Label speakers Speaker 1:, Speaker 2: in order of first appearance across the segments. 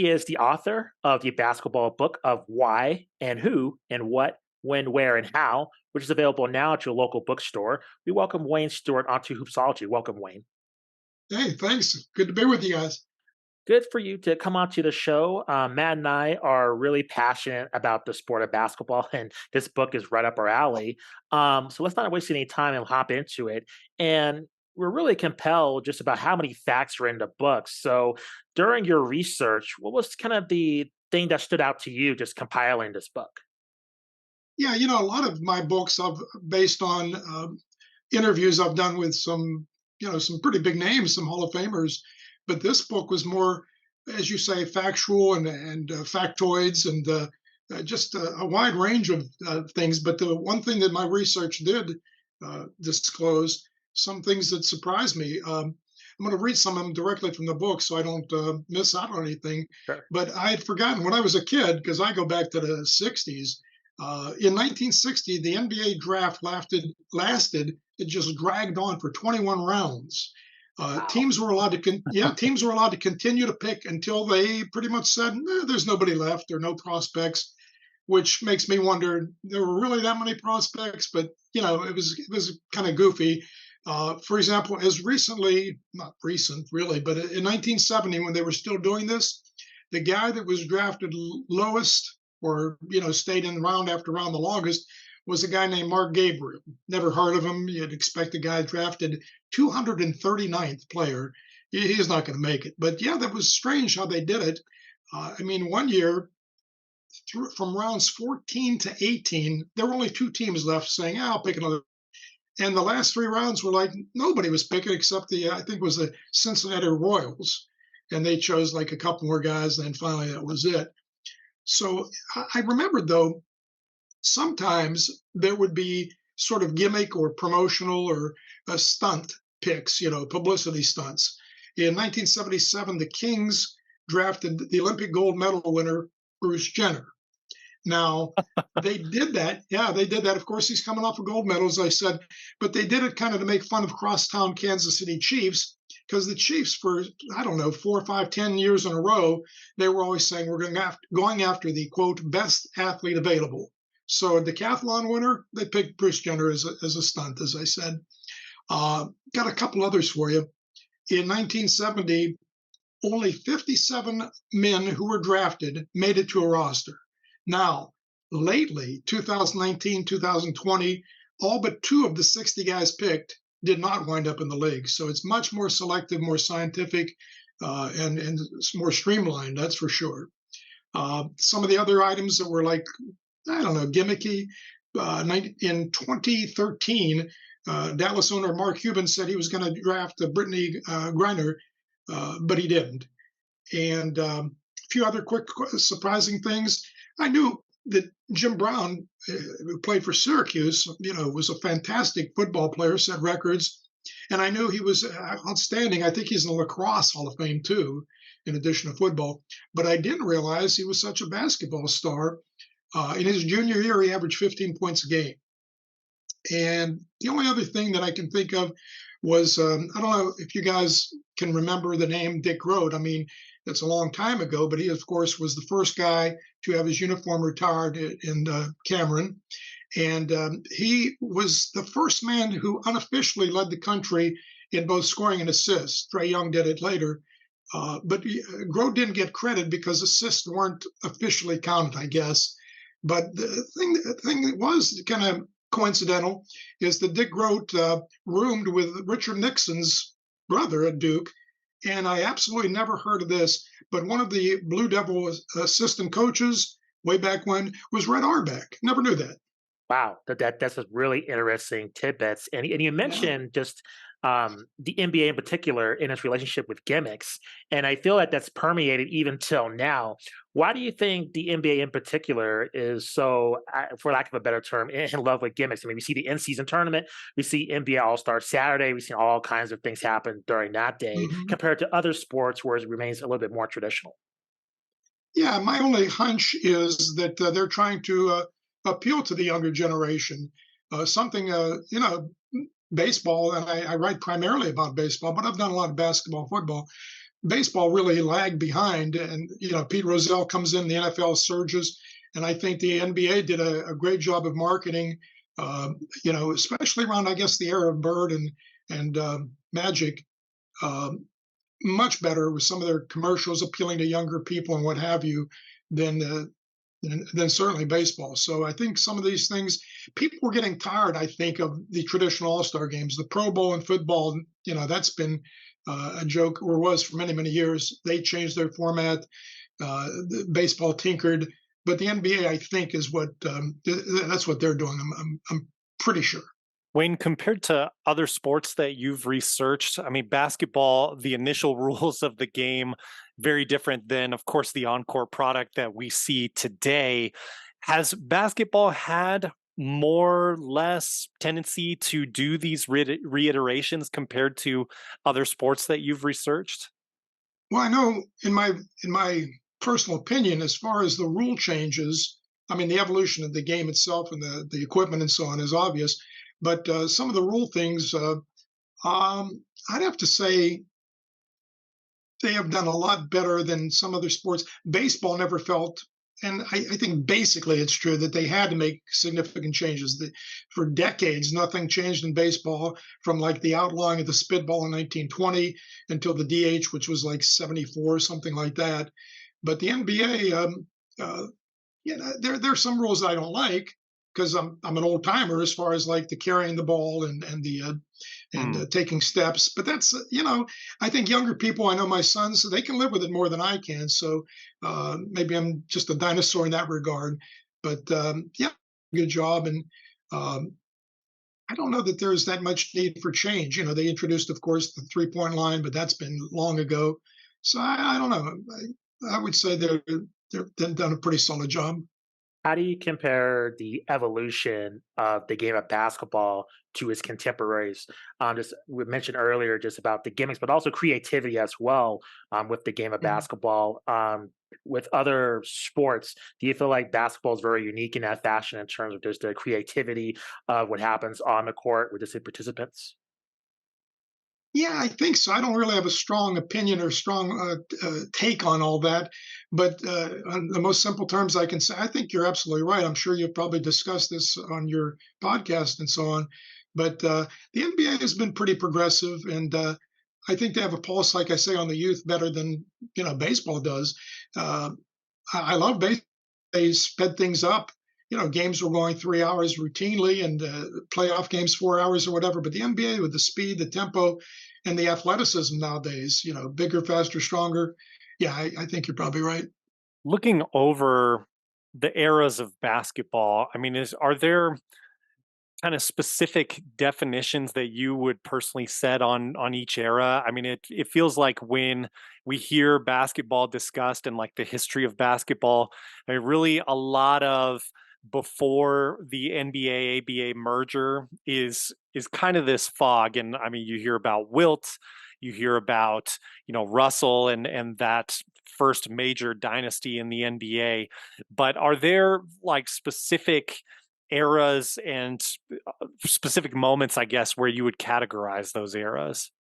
Speaker 1: He is the author of the basketball book of Why and Who and What, When, Where, and How, which is available now at your local bookstore. We welcome Wayne Stewart onto Hoopsology. Welcome, Wayne.
Speaker 2: Hey, thanks. Good to be with you guys.
Speaker 1: Good for you to come onto the show. Matt and I are really passionate about the sport of basketball, and this book is right up our alley. So let's not waste any time and hop into it. And we're really compelled just about how many facts are in the book. So during your research, what was kind of the thing that stood out to you just compiling this book?
Speaker 2: Yeah, a lot of my books I've based on interviews I've done with some pretty big names, some Hall of Famers. But this book was more, as you say, factual and factoids and just a wide range of things. But the one thing that my research did disclose some things that surprised me. I'm going to read some of them directly from the book so I don't miss out on anything.
Speaker 1: Sure.
Speaker 2: But I had forgotten when I was a kid, because I go back to the 60s. In 1960, the NBA draft lasted. It just dragged on for 21 rounds.
Speaker 1: Wow.
Speaker 2: Teams were allowed to continue to pick until they pretty much said, "There's nobody left. There are no prospects," which makes me wonder there were really that many prospects. But it was kind of goofy. For example, as recently, not recent really, but in 1970, when they were still doing this, the guy that was drafted lowest, or stayed in round after round the longest, was a guy named Mark Gabriel. Never heard of him. You'd expect a guy drafted 239th player. He's not going to make it. But yeah, that was strange how they did it. I mean, one year, from rounds 14 to 18, there were only two teams left saying, I'll pick another. And the last three rounds were like nobody was picking except I think it was the Cincinnati Royals. And they chose like a couple more guys. And then finally, that was it. So I remembered, though, sometimes there would be sort of gimmick or promotional or stunt picks, publicity stunts. In 1977, the Kings drafted the Olympic gold medal winner, Bruce Jenner. Now, they did that. Yeah, they did that. Of course, he's coming off a gold medal, as I said, but they did it kind of to make fun of crosstown Kansas City Chiefs, because the Chiefs, for, I don't know, 4, 5, 10 years in a row, they were always saying we're going after the, quote, best athlete available. So a decathlon winner, they picked Bruce Jenner as a stunt, as I said. Got a couple others for you. In 1970, only 57 men who were drafted made it to a roster. Now, lately, 2019, 2020, all but 2 of the 60 guys picked did not wind up in the league. So it's much more selective, more scientific, and it's more streamlined, that's for sure. Some of the other items that were like, I don't know, gimmicky. In 2013, Dallas owner Mark Cuban said he was going to draft Brittany Griner, but he didn't. And a few other quick, surprising things. I knew that Jim Brown, who played for Syracuse, was a fantastic football player, set records. And I knew he was outstanding. I think he's in the Lacrosse Hall of Fame, too, in addition to football. But I didn't realize he was such a basketball star. In his junior year, he averaged 15 points a game. And the only other thing that I can think of was, I don't know if you guys can remember the name Dick Groat. I mean, that's a long time ago, but he, of course, was the first guy to have his uniform retired in Cameron. And he was the first man who unofficially led the country in both scoring and assists. Trae Young did it later. But Groat didn't get credit because assists weren't officially counted, I guess. But the thing that was kind of coincidental is that Dick Groat roomed with Richard Nixon's brother at Duke. And I absolutely never heard of this, but one of the Blue Devil assistant coaches way back when was Red Auerbach. Never knew that.
Speaker 1: Wow, that's a really interesting tidbits. And you
Speaker 2: Yeah.
Speaker 1: mentioned just the NBA in particular in its relationship with gimmicks, and I feel like that's permeated even till now. Why do you think the NBA in particular is so, for lack of a better term, in love with gimmicks? I mean, we see the in-season tournament, we see NBA All-Star Saturday, we see all kinds of things happen during that day
Speaker 2: Hmm.
Speaker 1: compared to other sports where it remains a little bit more traditional.
Speaker 2: Yeah, my only hunch is that they're trying to appeal to the younger generation. Something, baseball, and I write primarily about baseball, but I've done a lot of basketball, football. baseball really lagged behind. And, Pete Rozelle comes in, the NFL surges. And I think the NBA did a great job of marketing, especially around, I guess, the era of Bird and Magic. Um, Much better with some of their commercials appealing to younger people and what have you than than certainly baseball. So I think some of these things, people were getting tired. I think of the traditional All Star games, the Pro Bowl and football. That's been a joke, or was for many years. They changed their format. The baseball tinkered, but the NBA, I think, is what that's what they're doing. I'm pretty sure.
Speaker 3: Wayne, compared to other sports that you've researched, I mean, basketball, the initial rules of the game, very different than, of course, the encore product that we see today. Has basketball had more less tendency to do these reiterations compared to other sports that you've researched?
Speaker 2: Well, I know in my personal opinion, as far as the rule changes, I mean, the evolution of the game itself and the equipment and so on is obvious, but some of the rule things, I'd have to say they have done a lot better than some other sports. Baseball never felt, and I think basically it's true that they had to make significant changes. For decades, nothing changed in baseball from like the outlawing of the spitball in 1920 until the DH, which was like 74, something like that. But the NBA, there's some rules I don't like because I'm an old timer as far as like the carrying the ball and the
Speaker 3: Mm.
Speaker 2: taking steps. But that's I think younger people. I know my sons, they can live with it more than I can. So maybe I'm just a dinosaur in that regard. But yeah, good job. And um, I don't know that there's that much need for change. They introduced, of course, the 3-point line, but that's been long ago. So I don't know. I would say they've done a pretty solid job.
Speaker 1: How do you compare the evolution of the game of basketball to its contemporaries? Just we mentioned earlier just about the gimmicks, but also creativity as well with the game of
Speaker 2: Mhm.
Speaker 1: basketball. With other sports, do you feel like basketball is very unique in that fashion in terms of just the creativity of what happens on the court with the participants?
Speaker 2: Yeah, I think so. I don't really have a strong opinion or strong take on all that, but on the most simple terms I can say, I think you're absolutely right. I'm sure you've probably discussed this on your podcast and so on, but the NBA has been pretty progressive, and I think they have a pulse, like I say, on the youth better than baseball does. Uh, I love baseball. They sped things up. Games were going 3 hours routinely, and playoff games 4 hours or whatever. But the NBA, with the speed, the tempo, and the athleticism nowadays, bigger, faster, stronger. Yeah, I think you're probably right.
Speaker 3: Looking over the eras of basketball, I mean, is are there kind of specific definitions that you would personally set on each era? I mean, it feels like when we hear basketball discussed and like the history of basketball, I mean, really a lot of before the NBA ABA merger is kind of this fog. And I mean, you hear about Wilt, you hear about Russell and that first major dynasty in the NBA. But are there like specific eras and specific moments, I guess, where you would categorize those eras?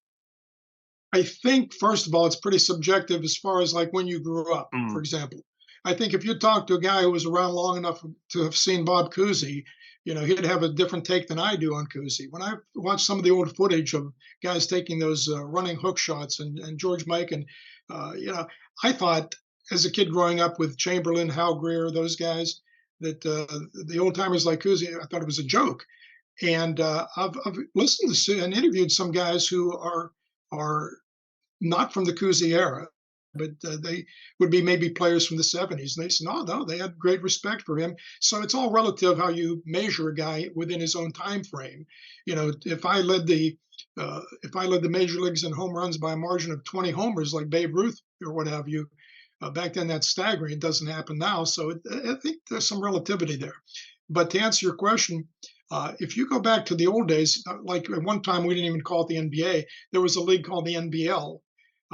Speaker 2: I think, first of all, it's pretty subjective as far as like when you grew up,
Speaker 3: Mm,
Speaker 2: for example. I think if you talk to a guy who was around long enough to have seen Bob Cousy, he'd have a different take than I do on Cousy. When I watched some of the old footage of guys taking those running hook shots and George Mike, and, I thought as a kid growing up with Chamberlain, Hal Greer, those guys, that the old timers like Cousy, I thought it was a joke. And I've listened to and interviewed some guys who are not from the Cousy era, but they would be maybe players from the 70s. And they said, no, they had great respect for him. So it's all relative how you measure a guy within his own time frame. If I led the major leagues in home runs by a margin of 20 homers, like Babe Ruth or what have you, back then that's staggering. It doesn't happen now. So I think there's some relativity there. But to answer your question, if you go back to the old days, like at one time we didn't even call it the NBA, there was a league called the NBL.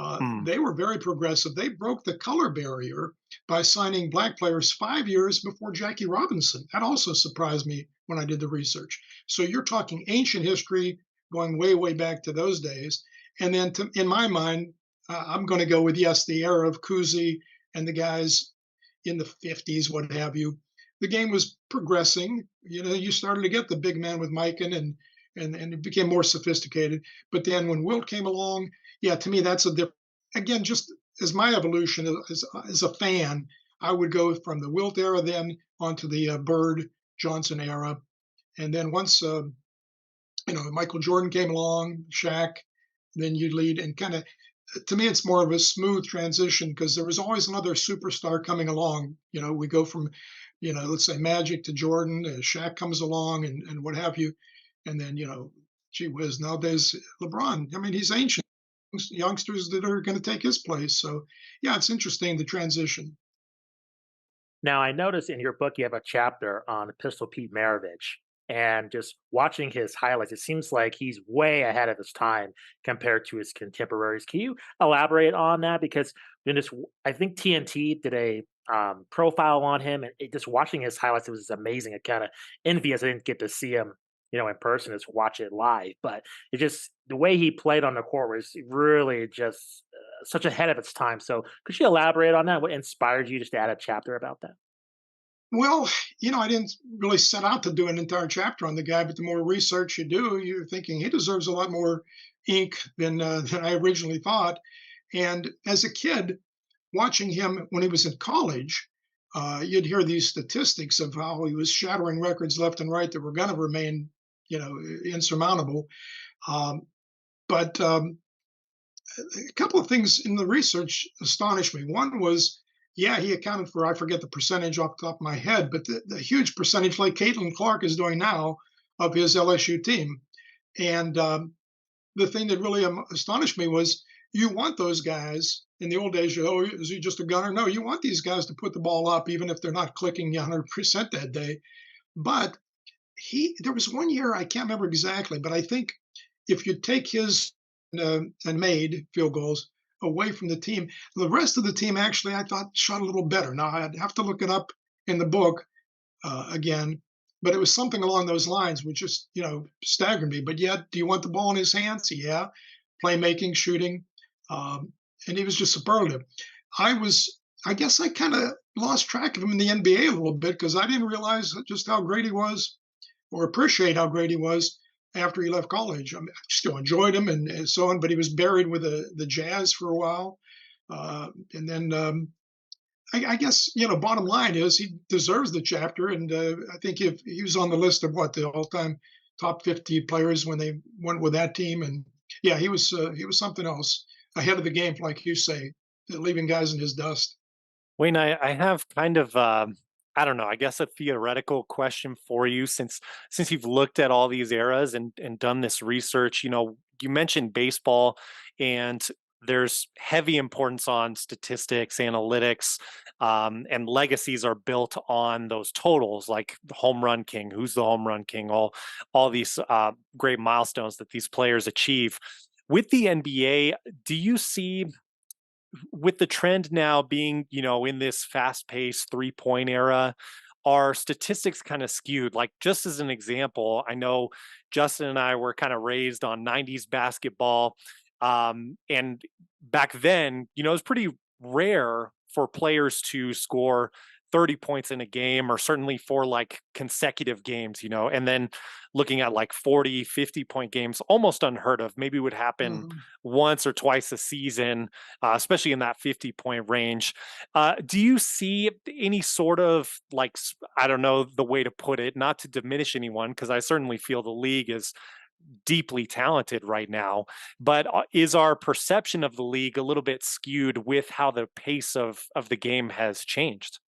Speaker 3: mm,
Speaker 2: They were very progressive. They broke the color barrier by signing black players 5 years before Jackie Robinson. That also surprised me when I did the research. So you're talking ancient history going way, way back to those days. And then in my mind, I'm going to go with yes, the era of Kuzi and the guys in the 50s, what have you. The game was progressing. You know, you started to get the big man with Mikan, and it became more sophisticated. But then when Wilt came along, yeah, to me that's a different. Again, just as my evolution as a fan, I would go from the Wilt era then onto the Bird Johnson era, and then once Michael Jordan came along, Shaq, then you lead and kind of to me, it's more of a smooth transition because there was always another superstar coming along. We go from, let's say Magic to Jordan, Shaq comes along and what have you. And then, gee whiz, nowadays, LeBron, I mean, he's ancient. Youngsters that are going to take his place. So, yeah, it's interesting the transition.
Speaker 1: Now, I noticed in your book you have a chapter on Pistol Pete Maravich, and just watching his highlights, it seems like he's way ahead of his time compared to his contemporaries. Can you elaborate on that? Because in this, I think TNT did a profile on him, and just watching his highlights, it was amazing. It kind of envious I didn't get to see him, in person, just watch it live. But it just the way he played on the court was really just such ahead of its time. So, could you elaborate on that? What inspired you just to add a chapter about that?
Speaker 2: Well, I didn't really set out to do an entire chapter on the guy, but the more research you do, you're thinking he deserves a lot more ink than I originally thought. And as a kid, watching him when he was in college, you'd hear these statistics of how he was shattering records left and right that were going to remain, insurmountable. Um, but a couple of things in the research astonished me. One was, yeah, he accounted for, I forget the percentage off the top of my head, but the huge percentage, like Caitlin Clark is doing now, of his LSU team. And the thing that really astonished me was you want those guys in the old days. Oh, is he just a gunner? No, you want these guys to put the ball up, even if they're not clicking 100% that day. But there was one year, I can't remember exactly, but I think if you take his and made field goals away from the team, the rest of the team actually I thought shot a little better. Now I'd have to look it up in the book again, but it was something along those lines, which just staggered me. But yet, do you want the ball in his hands? Yeah, playmaking, shooting, and he was just superlative. I guess, I kind of lost track of him in the NBA a little bit because I didn't realize just how great he was or appreciate how great he was after he left college. I mean, I still enjoyed him and so on, but he was buried with the Jazz for a while. And then I guess, bottom line is he deserves the chapter. And I think if he was on the list of the all time top 50 players when they went with that team. And yeah, he was something else ahead of the game, like you say, leaving guys in his dust.
Speaker 3: Wayne, I have kind of I don't know, I guess a theoretical question for you since you've looked at all these eras and done this research. You mentioned baseball, and there's heavy importance on statistics, analytics, and legacies are built on those totals, like the home run king, who's the home run king, all these great milestones that these players achieve. With the NBA, do you see, with the trend now being, in this fast-paced three-point era, are statistics kind of skewed? Like, just as an example, I know Justin and I were kind of raised on 90s basketball. And back then, it was pretty rare for players to score 30 points in a game, or certainly for like consecutive games, and then looking at like 40, 50-point games, almost unheard of. Maybe would happen
Speaker 2: Mhm.
Speaker 3: once or twice a season, especially in that 50-point range. Do you see any sort of like, I don't know the way to put it, not to diminish anyone, because I certainly feel the league is deeply talented right now, but is our perception of the league a little bit skewed with how the pace of the game has changed?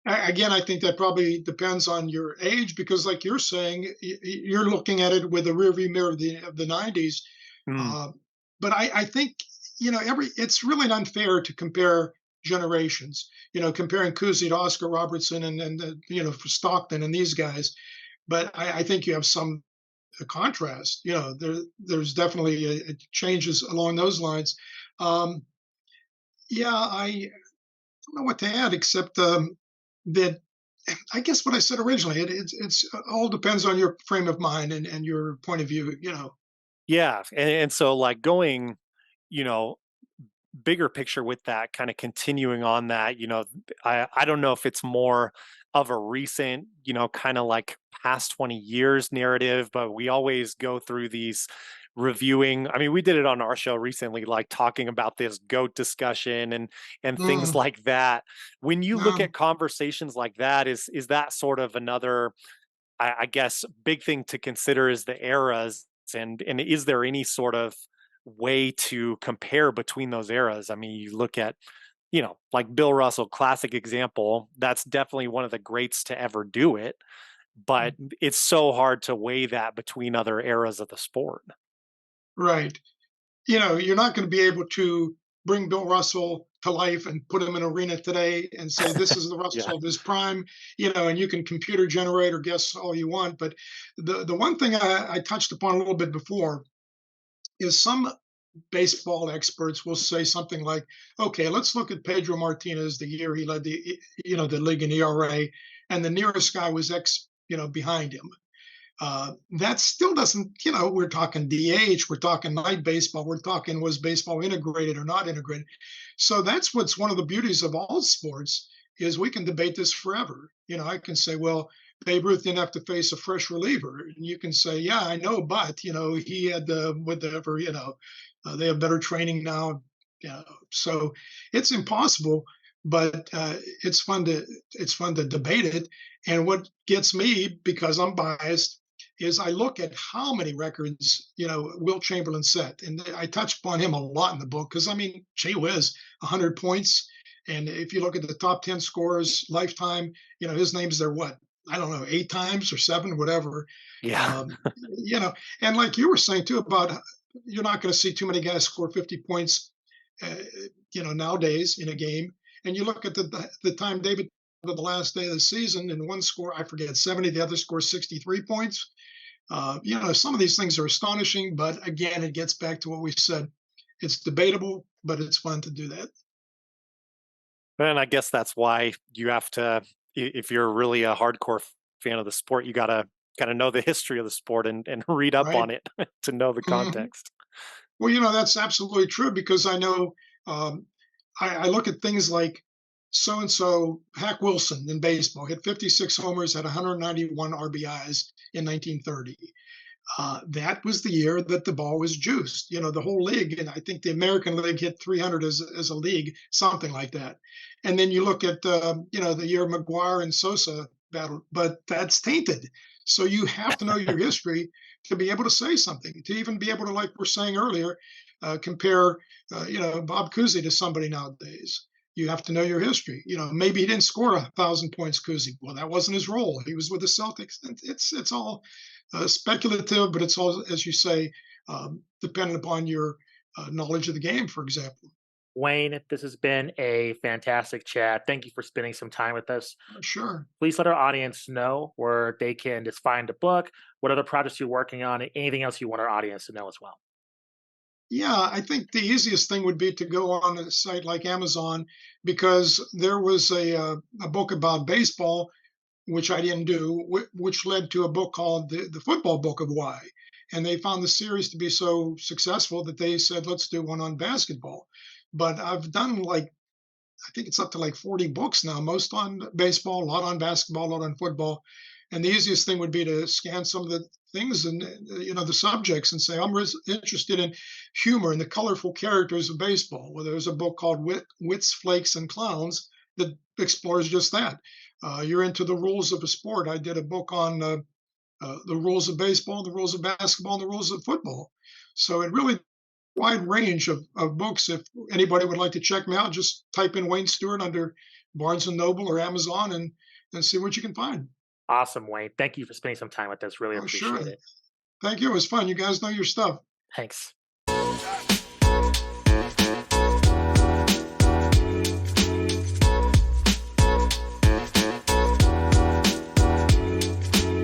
Speaker 2: Again, I think that probably depends on your age because, like you're saying, you're looking at it with a rearview mirror of the '90s.
Speaker 3: Mm,
Speaker 2: Uh, but I think every it's really unfair to compare generations. Comparing Cousy to Oscar Robertson and for Stockton and these guys. But I think you have some contrast. There's definitely changes along those lines. Um, yeah, I don't know what to add except that I guess what I said originally, it's all depends on your frame of mind and your point of view.
Speaker 3: yeah, and so like going you know, bigger picture with that, kind of continuing on that, I don't know if it's more of a recent, kind of like past 20 years narrative, but we always go through these reviewing. I mean, we did it on our show recently, like talking about this goat discussion and things
Speaker 2: Mm,
Speaker 3: like that. When you look
Speaker 2: no,
Speaker 3: at conversations like that, is that sort of another, I guess, big thing to consider is the eras, and is there any sort of way to compare between those eras? I mean, you look at, like Bill Russell, classic example. That's definitely one of the greats to ever do it, but it's so hard to weigh that between other eras of the sport.
Speaker 2: right. You're not going to be able to bring Bill Russell to life and put him in an arena today and say this is the
Speaker 3: Yeah.
Speaker 2: Russell of his prime, and you can computer generate or guess all you want. But the one thing I touched upon a little bit before is some baseball experts will say something like, "Okay, let's look at Pedro Martinez the year he led the league in ERA, and the nearest guy was X, behind him." That still doesn't, we're talking DH, we're talking night baseball, we're talking was baseball integrated or not integrated. So that's what's one of the beauties of all sports is we can debate this forever. I can say, well, Babe Ruth didn't have to face a fresh reliever, and you can say, yeah, I know, but he had the whatever, they have better training now. So it's impossible, but it's fun to debate it. And what gets me, because I'm biased, is I look at how many records, Wilt Chamberlain set. And I touch upon him a lot in the book because, I mean, gee whiz, 100 points. And if you look at the top 10 scorers lifetime, his name's there, what? I don't know, 8 times or 7, whatever.
Speaker 3: Yeah.
Speaker 2: Um, and like you were saying too about you're not going to see too many guys score 50 points, uh, nowadays in a game. And you look at the time David the last day of the season, and one score, I forget, 70, the other score 63 points. Some of these things are astonishing, but again, it gets back to what we said. It's debatable, but it's fun to do that.
Speaker 3: And I guess that's why you have to, if you're really a hardcore fan of the sport, you gotta kind of know the history of the sport and read up
Speaker 2: Right.
Speaker 3: on it to know the
Speaker 2: Mhm.
Speaker 3: context.
Speaker 2: Well, that's absolutely true because I know um, I look at things like so and so Hack Wilson in baseball hit 56 homers at 191 RBIs in 1930. That was the year that the ball was juiced. The whole league, and I think the American League hit 300 as a league, something like that. And then you look at the year McGuire and Sosa battled, but that's tainted. So you have to know your history to be able to say something, to even be able to, like we're saying earlier, compare Bob Cousy to somebody nowadays. You have to know your history. Maybe he didn't score 1,000 points, Cousy. Well, that wasn't his role. He was with the Celtics. It's all speculative, but it's all, as you say, dependent upon your knowledge of the game, for example.
Speaker 1: Wayne, this has been a fantastic chat. Thank you for spending some time with us.
Speaker 2: Sure.
Speaker 1: Please let our audience know where they can just find the book, what other projects you're working on, and anything else you want our audience to know as well.
Speaker 2: Yeah, I think the easiest thing would be to go on a site like Amazon because there was a book about baseball, which I didn't do, which led to a book called the Football Book of Why. And they found the series to be so successful that they said, let's do one on basketball. But I've done like I think it's up to like 40 books now, most on baseball, a lot on basketball, a lot on football. And the easiest thing would be to scan some of the things and the subjects and say I'm interested in humor and the colorful characters of baseball. Well, there's a book called Wits, Flakes, and Clowns that explores just that. You're into the rules of a sport. I did a book on the rules of baseball, the rules of basketball, and the rules of football. So it really wide range of books. If anybody would like to check me out, just type in Wayne Stewart under Barnes and Noble or Amazon and see what you can find.
Speaker 1: Awesome, Wayne. Thank you for spending some time with us. Really
Speaker 2: Oh,
Speaker 1: appreciate
Speaker 2: sure.
Speaker 1: it.
Speaker 2: Thank you. It was fun. You guys know your stuff.
Speaker 1: Thanks.